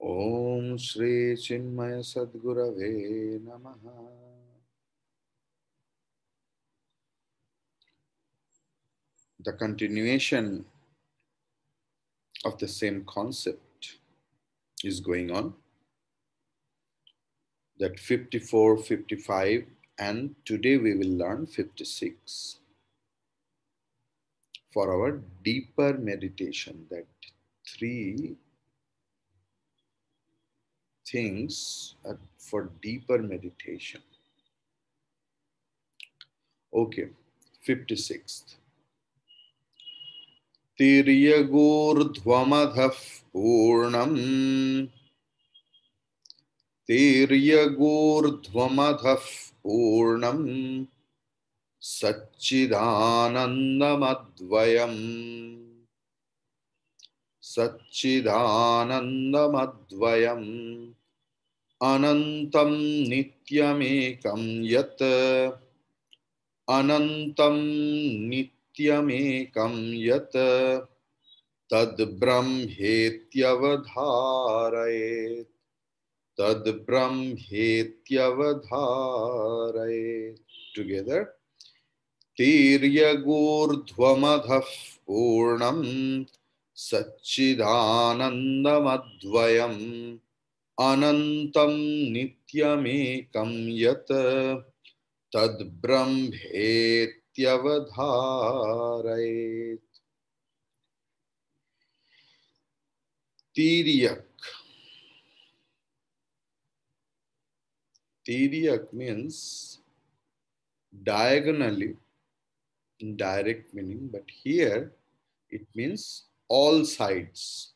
Om Shri Chinmaya Sadgurave Namaha. The continuation of the same concept is going on. That 54, 55, and today we will learn 56 for our deeper meditation. That three things for deeper meditation. Okay, 56th. Tiryagurdhvamadhah purnam Tiryagurdhvamadhah purnam Satchidanandamadvayam Satchidanandamadvayam Anantam nityamekam yat Anantam nityamekam yat Tad brahmetyavadharayet Tad brahmetyavadharayet. Together. Tiryagurdhvamadhah purnam Satchidanandamadvayam Anantam nityamekam yat Tad brahmetyavadharayet. Tiryak. Tiryak means diagonally, in direct meaning, but here it means all sides.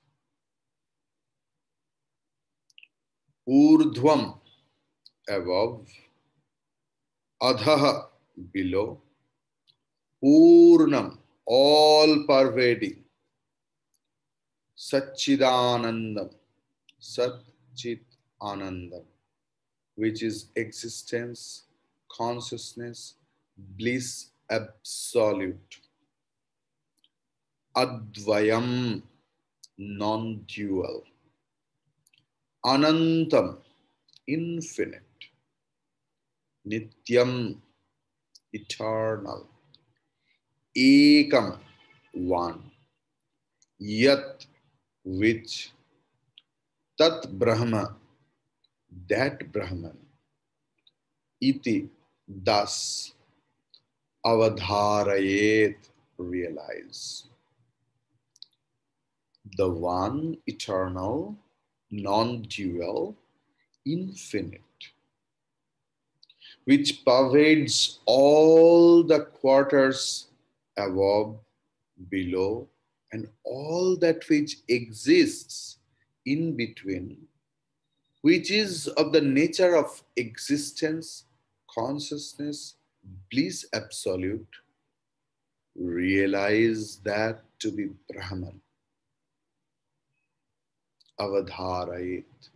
Urdhvam, above, adhaha, below, purnam, all pervading, satchidanandam, satchit anandam, which is existence, consciousness, bliss absolute. Advayam, non-dual. Anantam, infinite. Nityam, eternal. Ekam, one. Yat, which. Tat Brahma, that Brahman. Iti, thus. Avadharayet, realize. The one, eternal, non-dual, infinite, which pervades all the quarters above, below, and all that which exists in between, which is of the nature of existence, consciousness, bliss absolute, realize that to be Brahman. Avadharayet.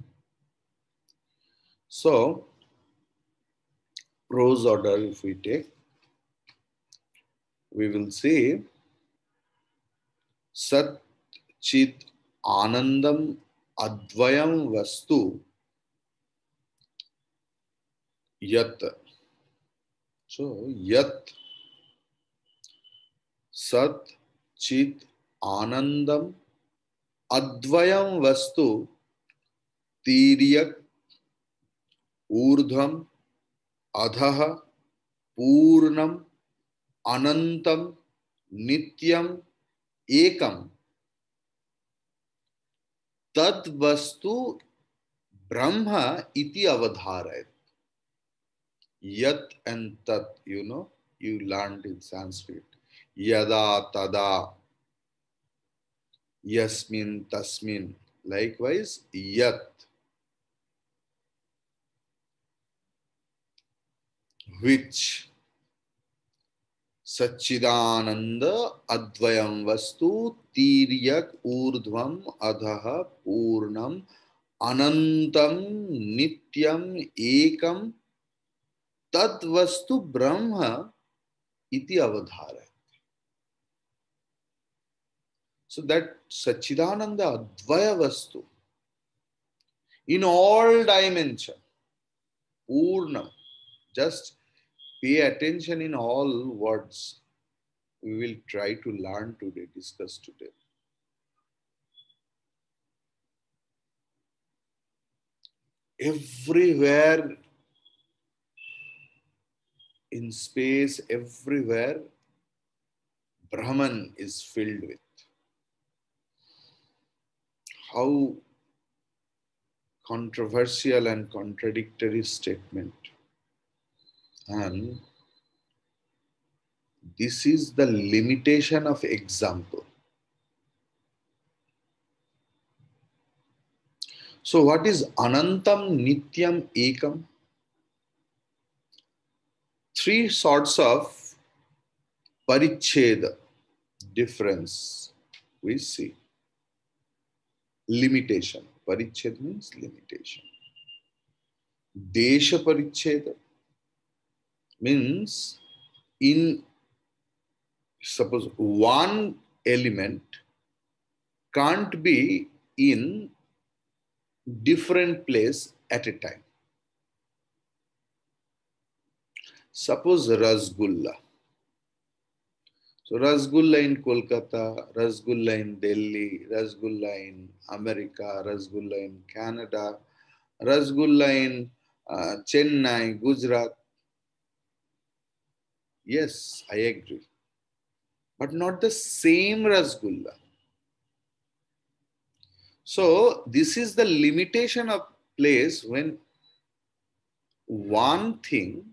So, prose order if we take, we will say Sat Chit Anandam Advayam Vastu Yat. So, Yat Sat Chit Anandam Advayam Vastu Tiryak Urdham Adhaha Purnam Anantam Nityam Ekam Tad Vastu Brahma iti avadharayat. Yat and tat, you learned in Sanskrit. Yada, tada, yasmin, tasmin. Likewise, yat, which. Satchidananda advayam vastu tiryak urdhvam adhaha purnam anantam nityam ekam tat vastu brahma iti avadharayat. So that Satchidananda Advaya Vastu, in all dimension. Purnam. Just pay attention in all words. We will try to learn today, discuss today. Everywhere in space, everywhere, Brahman is filled with. How controversial and contradictory statement. And this is the limitation of example. So what is Anantam, Nityam, Ekam? Three sorts of paricheda, difference we see. Limitation. Paricheda means limitation. Desha paricheda means in suppose one element can't be in different place at a time. Suppose Rasgulla. So Rasgulla in Kolkata, Rasgulla in Delhi, Rasgulla in America, Rasgulla in Canada, Rasgulla in Chennai, Gujarat. Yes, I agree. But not the same Rasgulla. So this is the limitation of place when one thing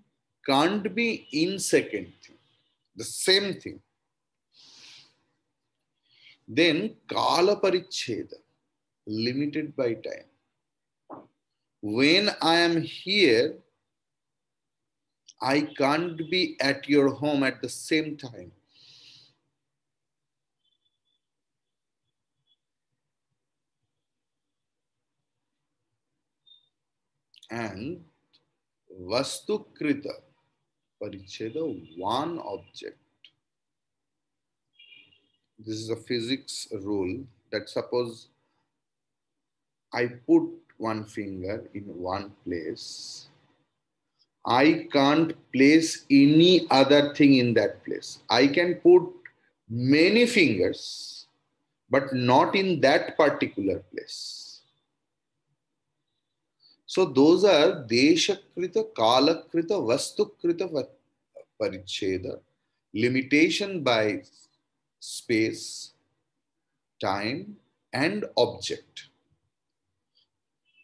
can't be in second thing, the same thing. Then Kala Paricheda, limited by time. When I am here, I can't be at your home at the same time. And Vastukrita Paricheda, one object. This is a physics rule that suppose I put one finger in one place, I can't place any other thing in that place. I can put many fingers, but not in that particular place. So those are Deshakrita, Kalakrita, Vastukrita Paricheda, limitation by space, time, and object.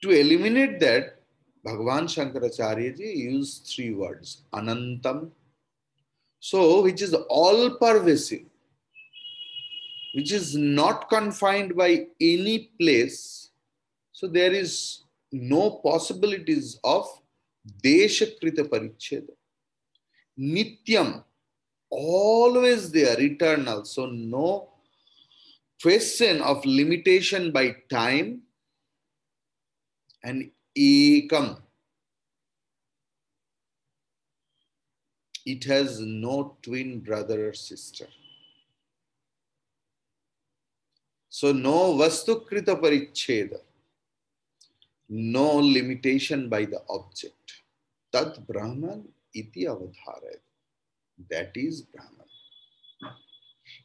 To eliminate that, Bhagavan Shankaracharya ji used three words, Anantam, so which is all pervasive, which is not confined by any place. So there is no possibilities of Deshakrita Paricheda. Nityam, always there, eternal. So no question of limitation by time. And Ekam, it has no twin brother or sister. So no Vastukrita Paricheda, no limitation by the object. Tat Brahman iti avadharayat. That is Brahman.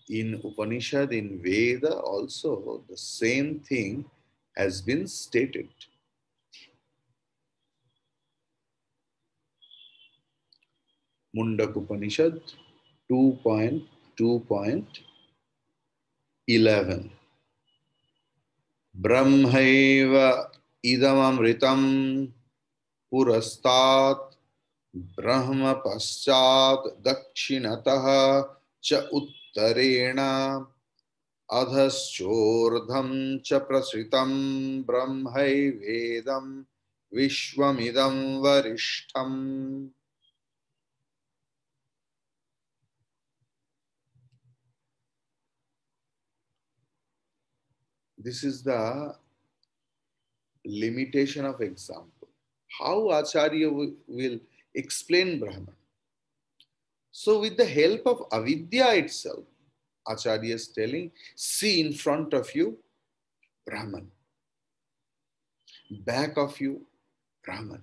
In Upanishad, in Veda also, the same thing has been stated. Mundak Upanishad 2.2.11. Brahmaiva idamamritam purastat Brahma paschat dakshinatah cha uttarena adhaschordham cha prasritam brahmaivedam vishwamidam varishtham. This is the limitation of example. How Acharya will explain Brahman. So with the help of avidya itself, Acharya is telling, see in front of you Brahman. back of you, Brahman.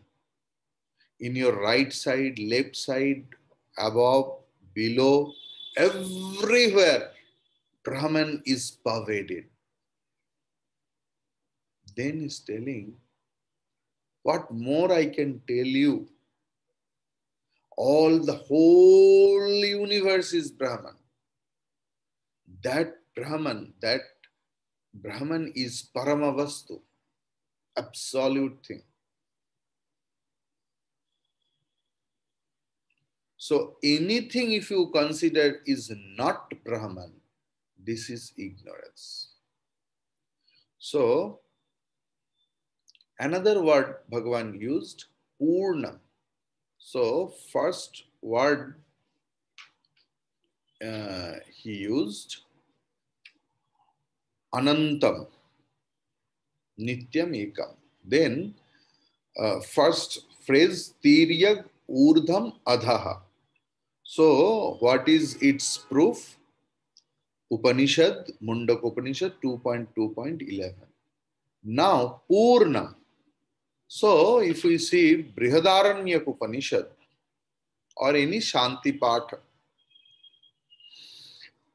In your right side, left side, above, below, everywhere, Brahman is pervaded. Then he's telling, what more I can tell you? All the whole universe is Brahman. That Brahman is Paramavastu, absolute thing. So anything if you consider is not Brahman, this is ignorance. So another word Bhagavan used, Purnam. So first word he used, Anantam, Nityam Ekam. Then first phrase, Tiryag Urdham Adhaha. So what is its proof? Upanishad, Mundak Upanishad 2.2.11. Now Purnam. So if we see Brihadaranyaka Upanishad or any Shanti Patha,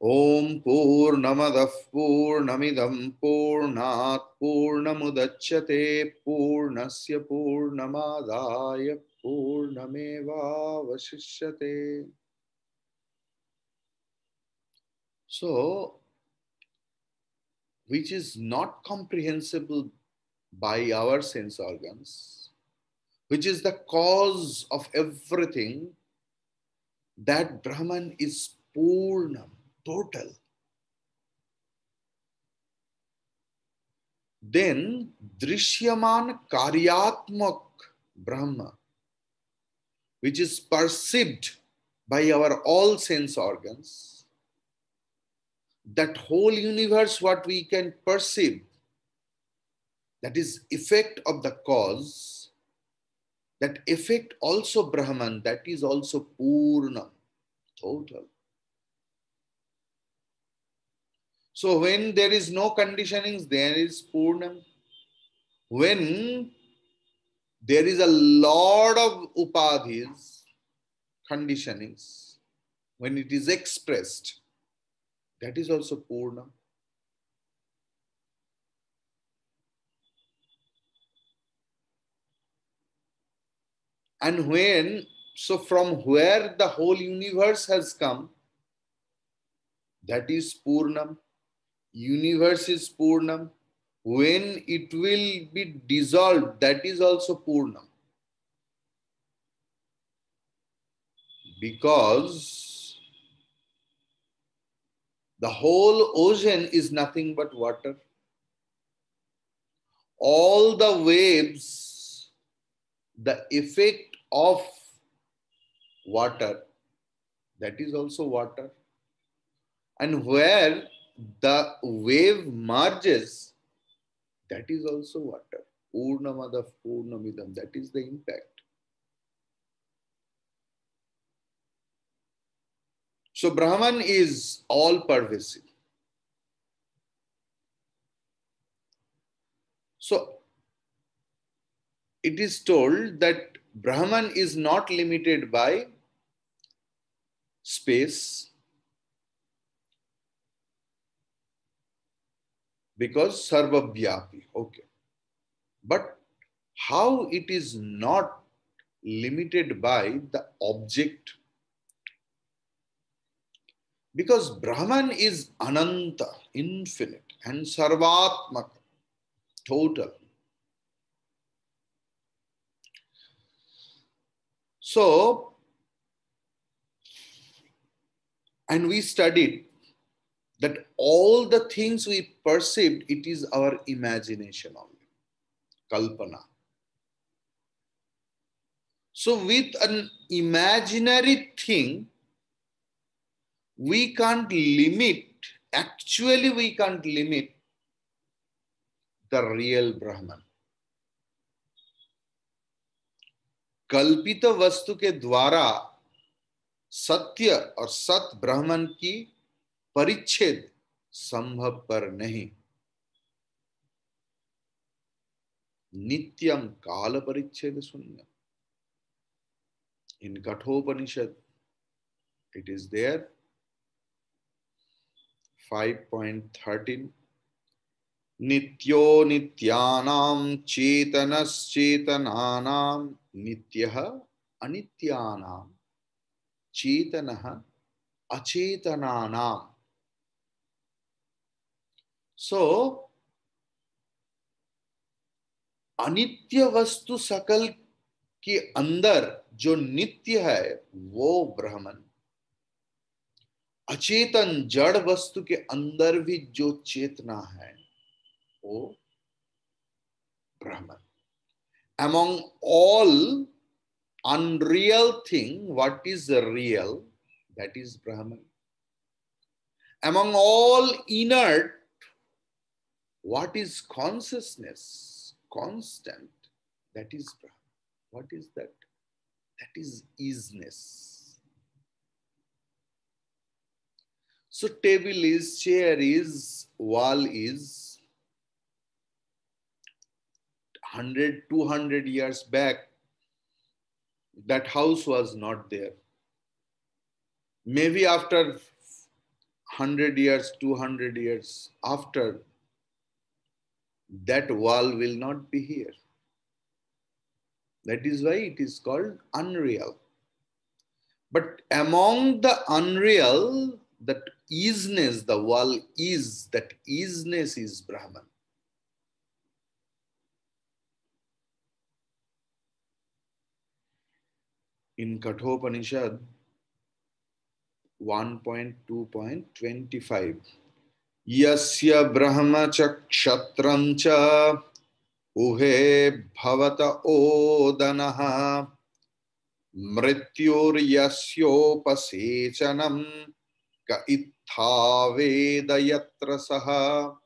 Om Purnamadah Purnamidam Purnat Purnamudachyate Purnasya Purnamadaya Purnameva Vasishyate. So, which is not comprehensible by our sense organs, which is the cause of everything, that Brahman is Purnam, total. Then Drishyaman Karyatmak Brahma, which is perceived by our all sense organs, that whole universe what we can perceive, that is effect of the cause, that effect also Brahman, that is also Purnam, total. So when there is no conditionings, there is Purnam. When there is a lot of upadhis, conditionings, when it is expressed, that is also Purnam. And when, so from where the whole universe has come, that is Purnam. Universe is Purnam. When it will be dissolved, that is also Purnam. Because the whole ocean is nothing but water. All the waves, the effect of water, that is also water. And where the wave merges, that is also water. Purnamadav Purnamidam, that is the impact. So Brahman is all pervasive. So it is told that Brahman is not limited by space, because Sarvabhyapi. Okay. But how it is not limited by the object? Because Brahman is Ananta, infinite, and Sarvatmaka, total. So, and we studied that all the things we perceived, it is our imagination only, kalpana. So with an imaginary thing, we can't limit, actually we can't limit the real Brahman. कल्पित वस्तु के द्वारा सत्य और सत ब्रह्मन की परिच्छेद संभव पर नहीं. Nityam Kala Paricheda Sunya. In Kathopanishad, it is there, 5.13. Nityo Nityanam Chetanas Chetananam Nityaha Anityanam Chetanaha Achetananam. So, अनित्य वस्तु सकल के अंदर जो नित्य है वो ब्रह्मन, अचेतन जड़ वस्तु के अंदर भी जो चेतना है वो ब्रह्मन. Among all unreal thing, what is real? That is Brahman. Among all inert, what is consciousness? Constant. That is Brahman. What is that? That is isness. So table is, chair is, wall is. 100, 200 years back, that house was not there. Maybe after 100 years, 200 years after, that wall will not be here. That is why it is called unreal. But among the unreal, that isness, the wall is, that isness is Brahman. In Kathopanishad 1.2.25, Yasya Brahma Kshatram cha Uhe Bhavata Odanaha Mrityur Yasyopasechanam Ka Ittha Vedayatra Saha.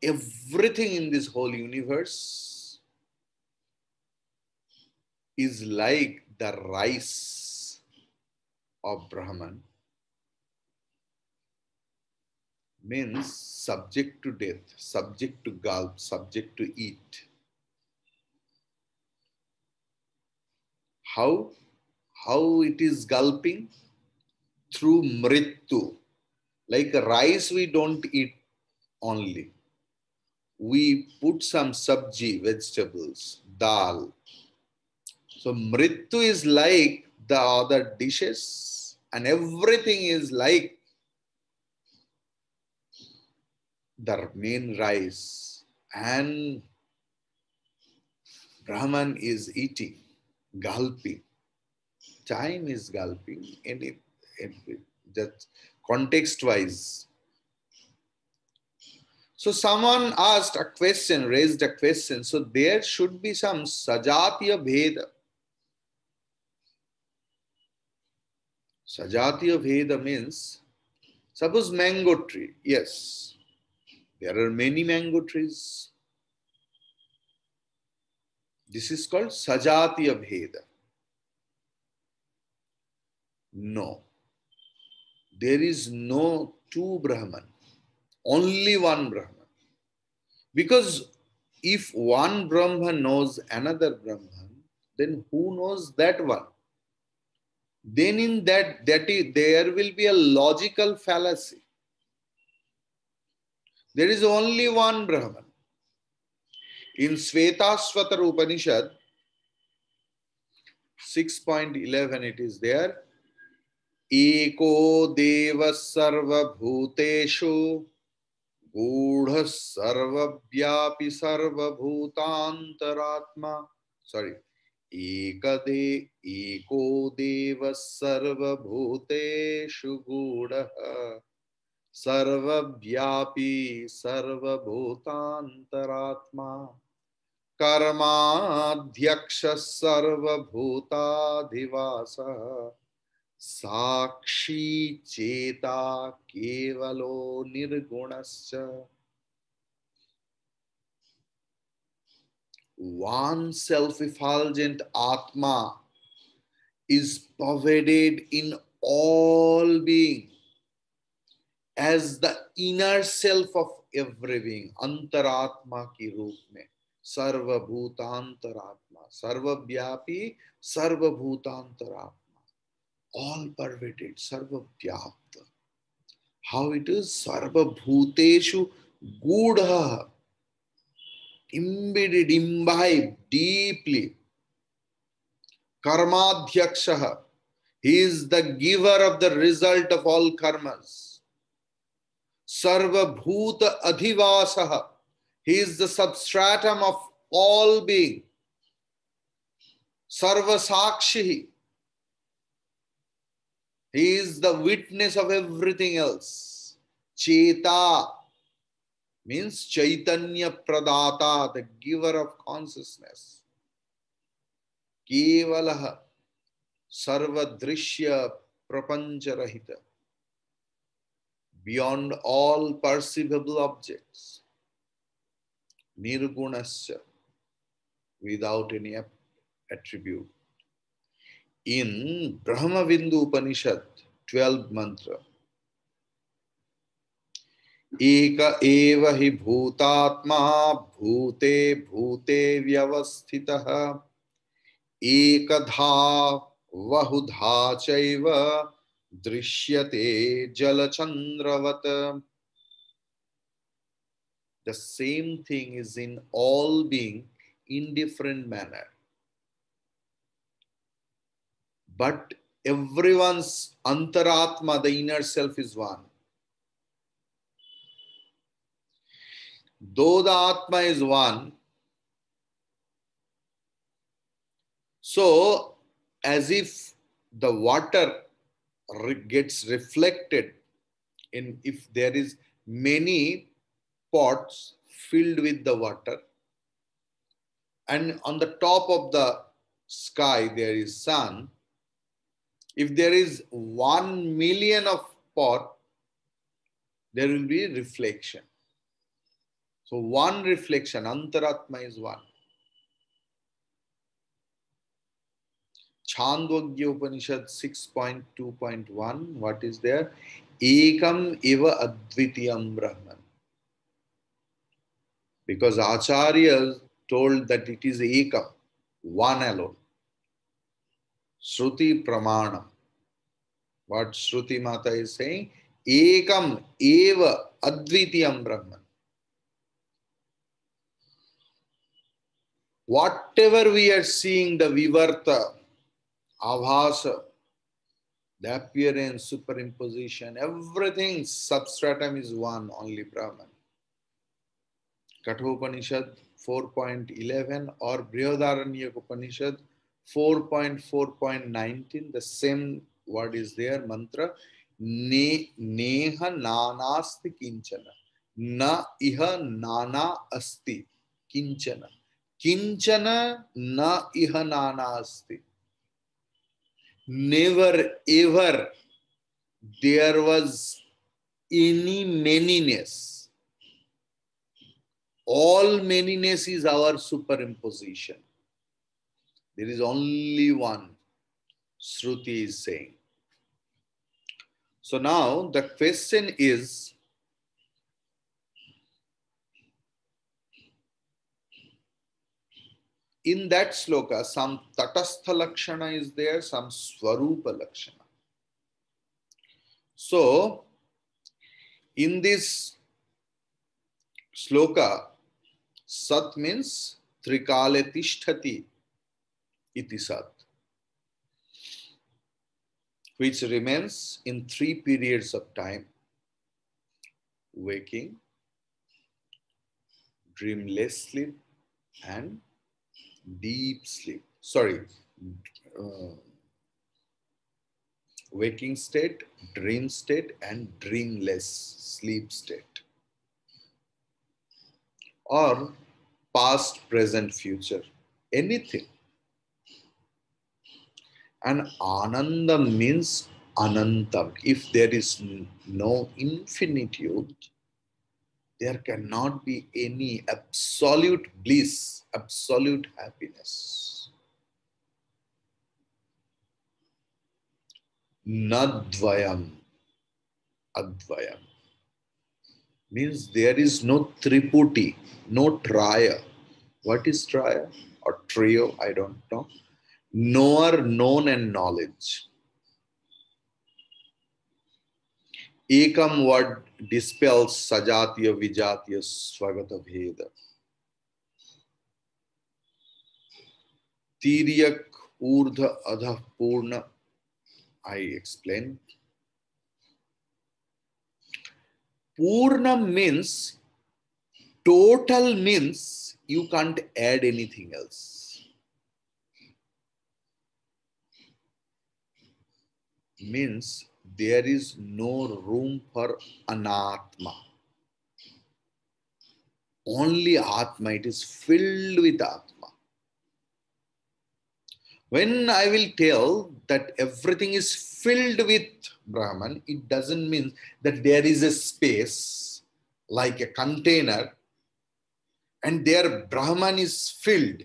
Everything in this whole universe is like the rice of Brahman, means subject to death, subject to gulp, subject to eat. How it is gulping? Through mrityu. Like rice we don't eat only. We put some sabji, vegetables, dal. So mrityu is like the other dishes, and everything is like the main rice. And Brahman is eating, gulping. Time is gulping, that context-wise. So someone asked a question, raised a question. So there should be some sajatiya bheda. Sajatiya bheda means, suppose mango tree. Yes, there are many mango trees. This is called sajatiya bheda. No. There is no two Brahman. Only one Brahman. Because if one Brahman knows another Brahman, then who knows that one? Then in there will be a logical fallacy. There is only one Brahman. In Svetasvatara Upanishad 6.11 it is there. Eko deva sarva bhuteshu gudha sarva vyapi sarva bhutantaratma. Sorry. Eko deva sarva bhuteshu gudha sarva vyapi sarva bhutantaratma. Karmadhyaksha sarva bhutadhivasa Sakshi cheta kevalo nirgunascha. One self-effulgent Atma is pervaded in all being as the inner self of every being, antaratma ki roop mein, sarva bhutantaratma, sarva vyapi, sarva bhutantaratma, all pervaded, sarva vyapta. How it is? Sarva bhuteshu gudha, embedded, imbibed deeply. Karmadhyakshaha, he is the giver of the result of all karmas. Sarva bhuta adhivasaha, he is the substratum of all being. Sarva sakshihi, he is the witness of everything else. Cheta means Chaitanya Pradata, the giver of consciousness. Kevalaha, Sarva Drishya Prapancharahita, beyond all perceivable objects. Nirgunasya, without any attribute. In Brahma Vindu Upanishad, 12th mantra, Eka eva hi bhutatma bhute bhute vyavasthitaha ekadha vahudha chaiva drishyate jalachandravat. The same thing is in all being in different manner. But everyone's antaratma, the inner self, is one. Though the Atma is one, so as if the water gets reflected in, if there is many pots filled with the water, and on the top of the sky there is sun, if there is 1 million of pot, there will be reflection. So one reflection, antaratma is one. Chandogya Upanishad 6.2.1, what is there? Ekam eva advitiyam Brahman. Because Acharya told that it is ekam, one alone. Shruti pramanam. What Shruti Mata is saying? Ekam eva advitiyam Brahman. Whatever we are seeing, the vivarta, avhasa, the appearance, superimposition, everything, substratum is one, only Brahman. Kathopanishad 4.11 or Brihadaranyaka Upanishad 4.4.19, the same word is there, mantra, neha nanasti kinchana, na iha nana asti kinchana. Kinchana na iha nana asti. Never ever there was any manyness. All manyness is our superimposition. There is only one, Shruti is saying. So now the question is, in that sloka, some tatastha lakshana is there, some swarupa lakshana. So, in this sloka, sat means trikale tishtati iti sat, which remains in 3 periods of time: waking, dreamless sleep, and deep sleep. Waking state, dream state, and dreamless sleep state. Or past, present, future, anything. And Ananda means Anantam. If there is no infinitude, there cannot be any absolute bliss, absolute happiness. Nadvayam. Advayam. Means there is no triputi, no traya. What is traya or trio? I don't know. Knower, known, and knowledge. Ekam word dispels sajatiya vijatiya swagata bheda. Tiriyak urdha adha purna. I explained. Purna means total, means you can't add anything else. Means there is no room for anatma. Only atma, it is filled with atma. When I will tell that everything is filled with Brahman, it doesn't mean that there is a space like a container and there Brahman is filled.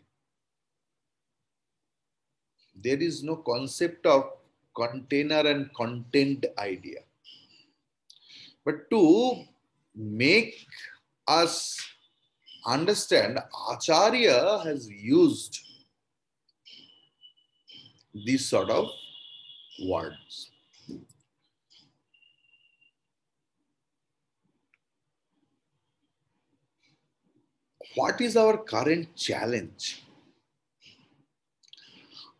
There is no concept of container and content idea. But to make us understand, Acharya has used these sort of words. What is our current challenge?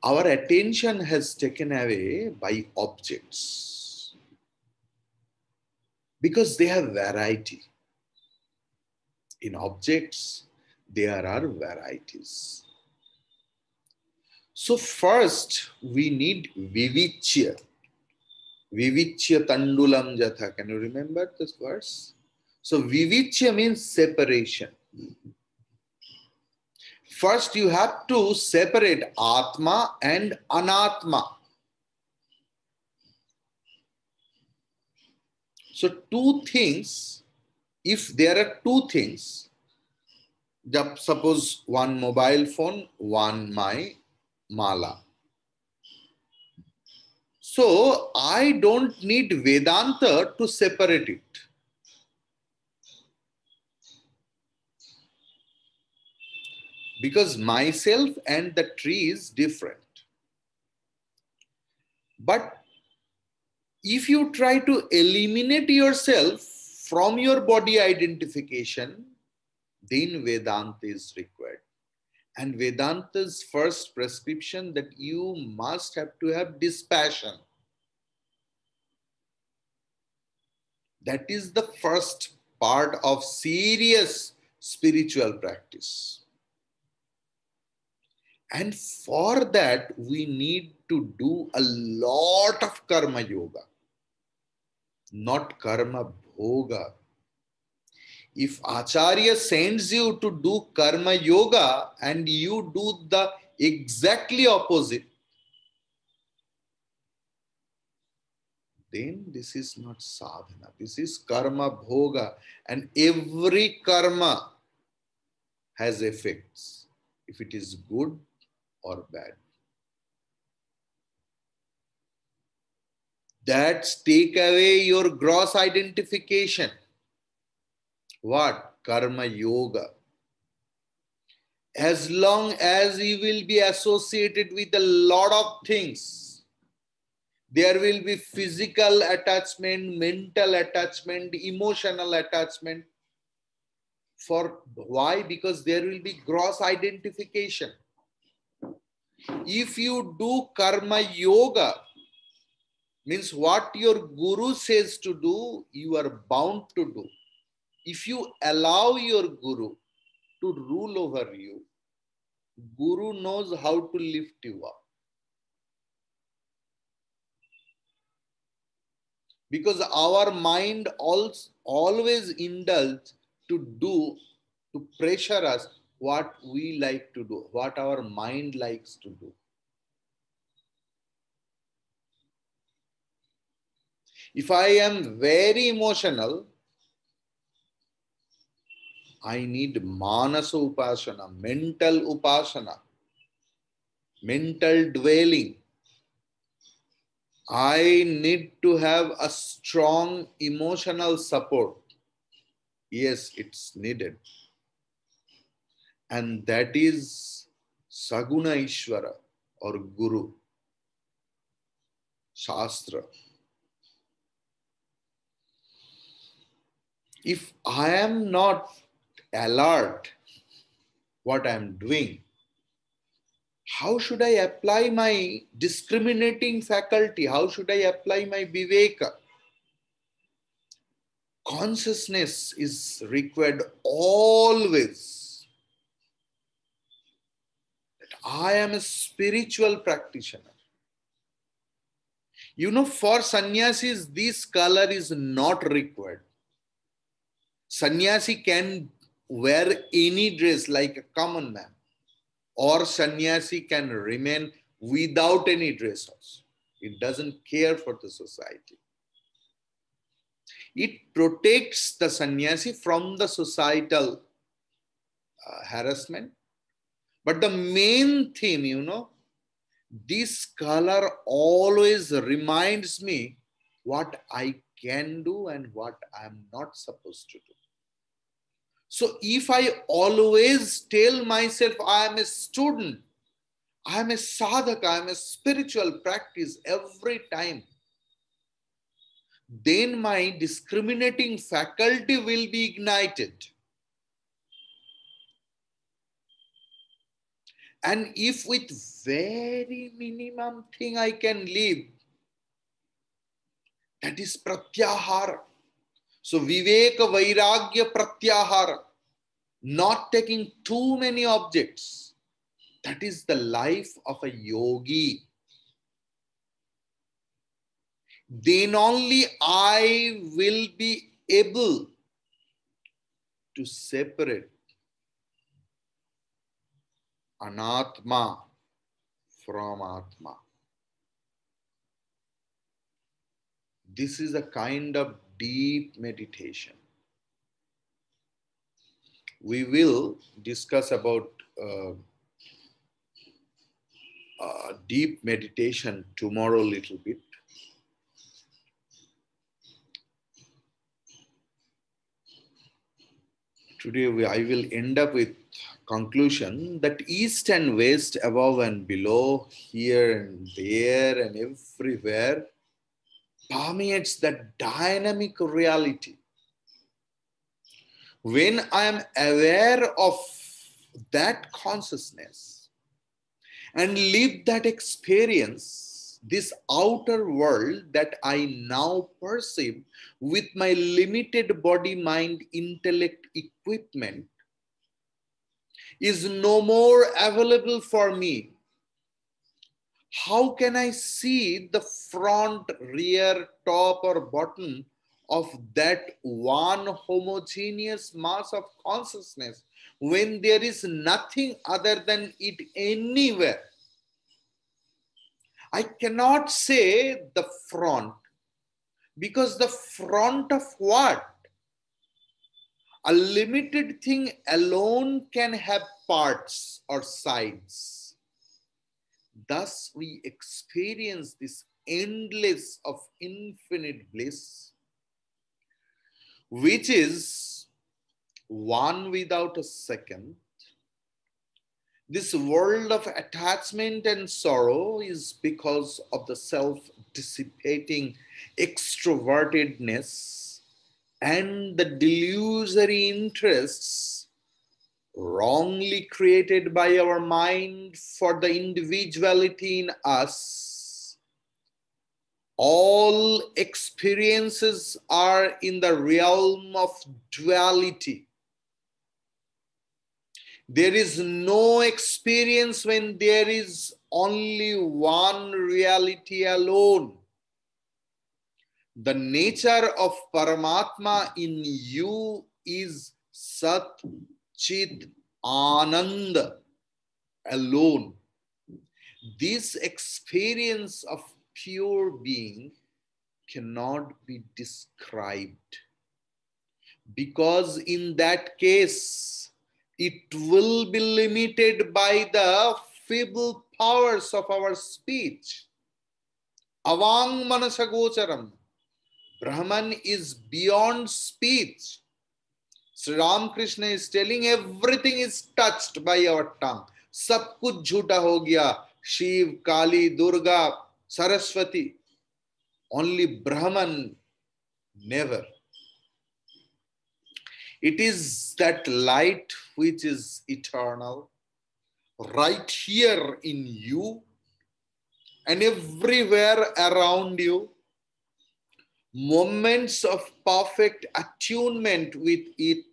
Our attention has taken away by objects because they have variety. In objects, there are varieties. So first, we need vivichya. Vivichya tandulam jatha. Can you remember this verse? So vivichya means separation. First, you have to separate Atma and Anatma. So two things, if there are two things, suppose one mobile phone, one my mala. So I don't need Vedanta to separate it. Because myself and the tree is different. But if you try to eliminate yourself from your body identification, then Vedanta is required. And Vedanta's first prescription that you must have to have dispassion. That is the first part of serious spiritual practice. And for that, we need to do a lot of karma yoga, not karma bhoga. If Acharya sends you to do karma yoga and you do the exactly opposite, then this is not sadhana. This is karma bhoga. And every karma has effects, if it is good or bad. That's take away your gross identification. What? Karma yoga. As long as you will be associated with a lot of things, there will be physical attachment, mental attachment, emotional attachment. For why? Because there will be gross identification. If you do karma yoga, means what your guru says to do, you are bound to do. If you allow your guru to rule over you, guru knows how to lift you up. Because our mind always indulges to pressure us what we like to do, what our mind likes to do. If I am very emotional, I need manasa upasana, mental upasana, mental dwelling. I need to have a strong emotional support. Yes, it's needed. And that is Saguna Ishvara or Guru, Shastra. If I am not alert what I am doing, how should I apply my discriminating faculty? How should I apply my viveka? Consciousness is required always. That I am a spiritual practitioner. You know, for sannyasis, this color is not required. Sannyasi can wear any dress like a common man, or sannyasi can remain without any dress also. It doesn't care for the society. It protects the sannyasi from the societal harassment. But the main theme, you know, this color always reminds me what I can do and what I'm not supposed to do. So if I always tell myself I am a student, I am a sadhaka, I am a spiritual practice every time, then my discriminating faculty will be ignited. And if with very minimum thing I can live, that is pratyahara. So viveka vairagya pratyahara, not taking too many objects. That is the life of a yogi. Then only I will be able to separate anatma from atma. This is a kind of deep meditation. We will discuss about deep meditation tomorrow a little bit. Today I will end up with conclusion that east and west, above and below, here and there and everywhere, permeates that dynamic reality. When I am aware of that consciousness and live that experience, this outer world that I now perceive with my limited body, mind, intellect equipment is no more available for me. How can I see the front, rear, top, or bottom of that one homogeneous mass of consciousness when there is nothing other than it anywhere? I cannot say the front, because the front of what? A limited thing alone can have parts or sides. Thus, we experience this endless of infinite bliss, which is one without a second. This world of attachment and sorrow is because of the self-dissipating extrovertedness and the delusory interests wrongly created by our mind for the individuality in us. All experiences are in the realm of duality. There is no experience when there is only one reality alone. The nature of Paramatma in you is Sat Chit Ananda alone. This experience of pure being cannot be described, because in that case it will be limited by the feeble powers of our speech. Avang manasagocharam. Brahman is beyond speech. Sri Ramakrishna is telling everything is touched by our tongue. Sab kuch jhuta ho gaya. Shiv, Kali, Durga, Saraswati. Only Brahman never. It is that light which is eternal, right here in you and everywhere around you. Moments of perfect attunement with it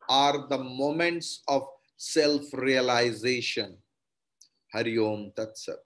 are the moments of self-realization. Hari Om Tat Sat.